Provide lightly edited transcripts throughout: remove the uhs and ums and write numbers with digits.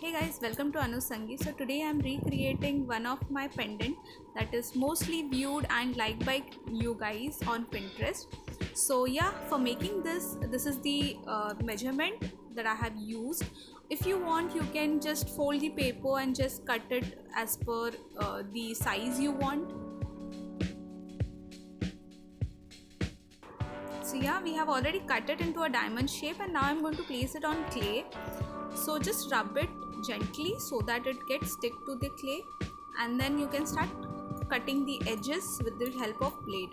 Hey guys, welcome to Anu Sangi. So today I am recreating one of my pendant that is mostly viewed and liked by you guys on Pinterest. So yeah, for making this is the measurement that I have used. If you want, you can just fold the paper and just cut it as per the size you want. So yeah, we have already cut it into a diamond shape and now I'm going to place it on clay. So just rub it gently so that it gets stick to the clay, and then you can start cutting the edges with the help of blade.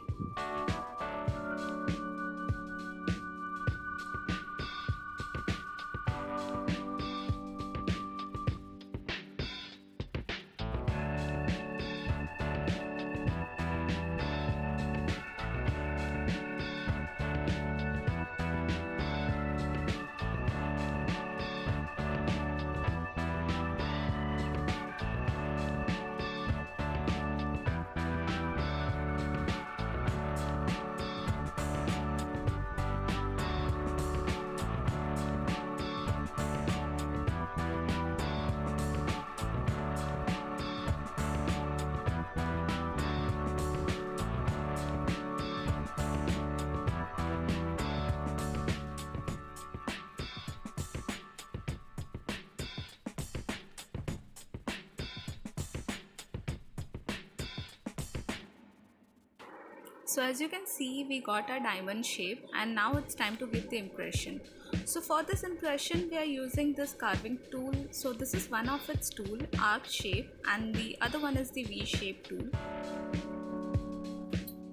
So as you can see, we got our diamond shape and now it's time to give the impression. So for this impression we are using this carving tool. So this is one of its tool, arc shape, and the other one is the V shape tool.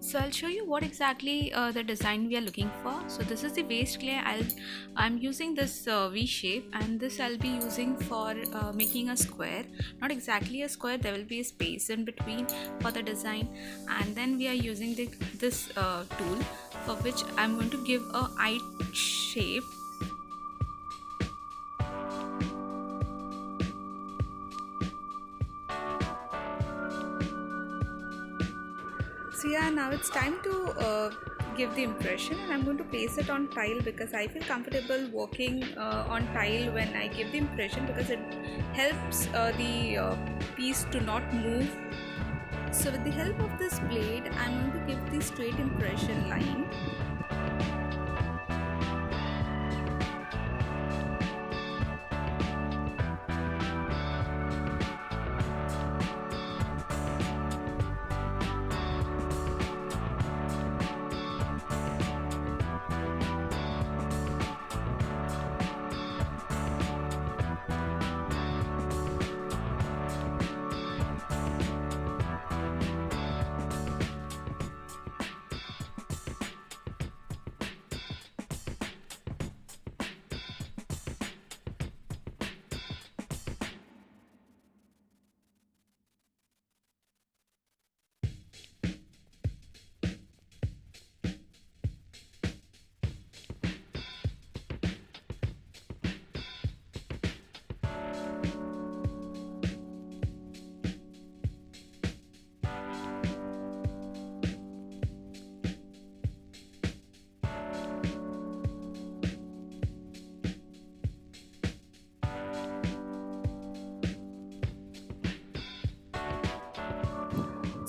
So I'll show you what exactly the design we are looking for. So this is the waste clay. I'm using this V shape, and this I'll be using for making a square. Not exactly a square, there will be a space in between for the design. And then we are using this tool, for which I'm going to give a eye shape. So yeah, now it's time to give the impression, and I'm going to place it on tile because I feel comfortable working on tile when I give the impression, because it helps the piece to not move. So with the help of this blade, I'm going to give the straight impression line.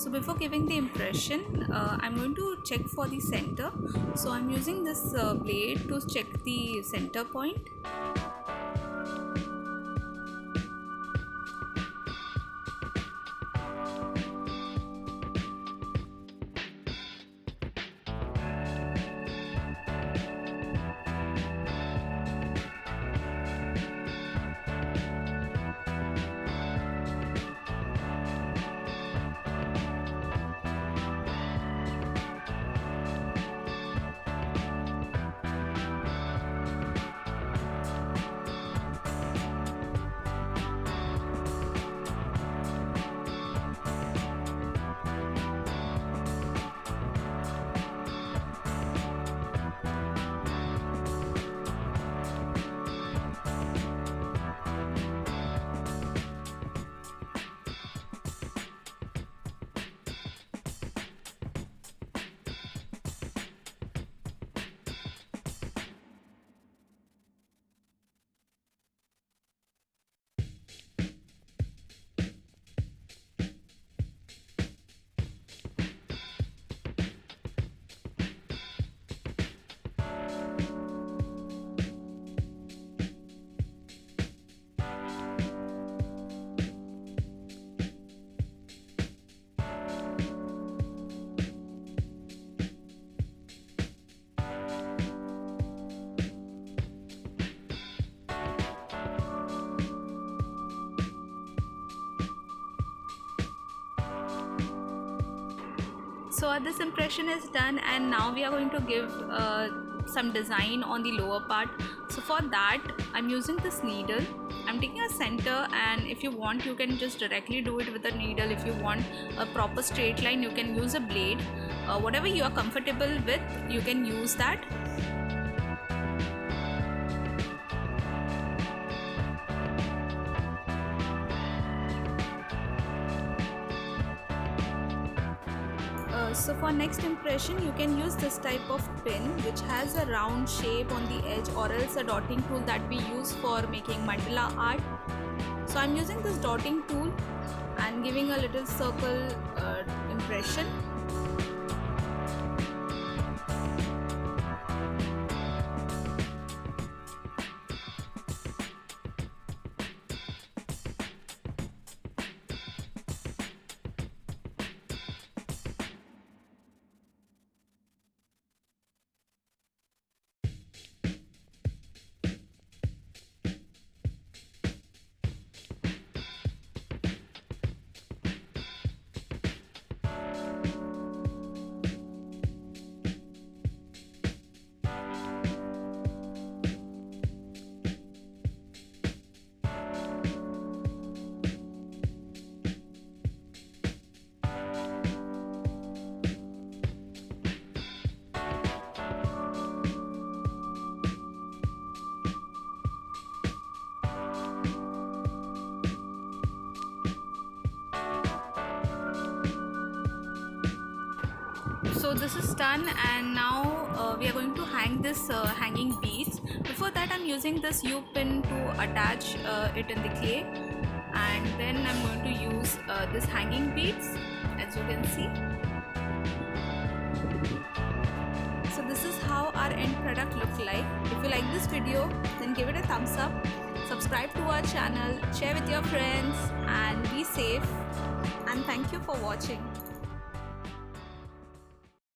So before giving the impression, I'm going to check for the center. So I'm using this blade to check the center point. So this impression is done, and now we are going to give some design on the lower part. So for that I'm using this needle. I'm taking a center, and if you want you can just directly do it with a needle. If you want a proper straight line you can use a blade. Whatever you are comfortable with you can use that. So for next impression you can use this type of pin which has a round shape on the edge, or else a dotting tool that we use for making mandala art. So I'm using this dotting tool and giving a little circle impression. So this is done, and now we are going to hang this hanging beads. Before that I'm using this U-pin to attach it in the clay, and then I'm going to use this hanging beads, as you can see. So this is how our end product looks like. If you like this video then give it a thumbs up, subscribe to our channel, share with your friends, and be safe, and thank you for watching.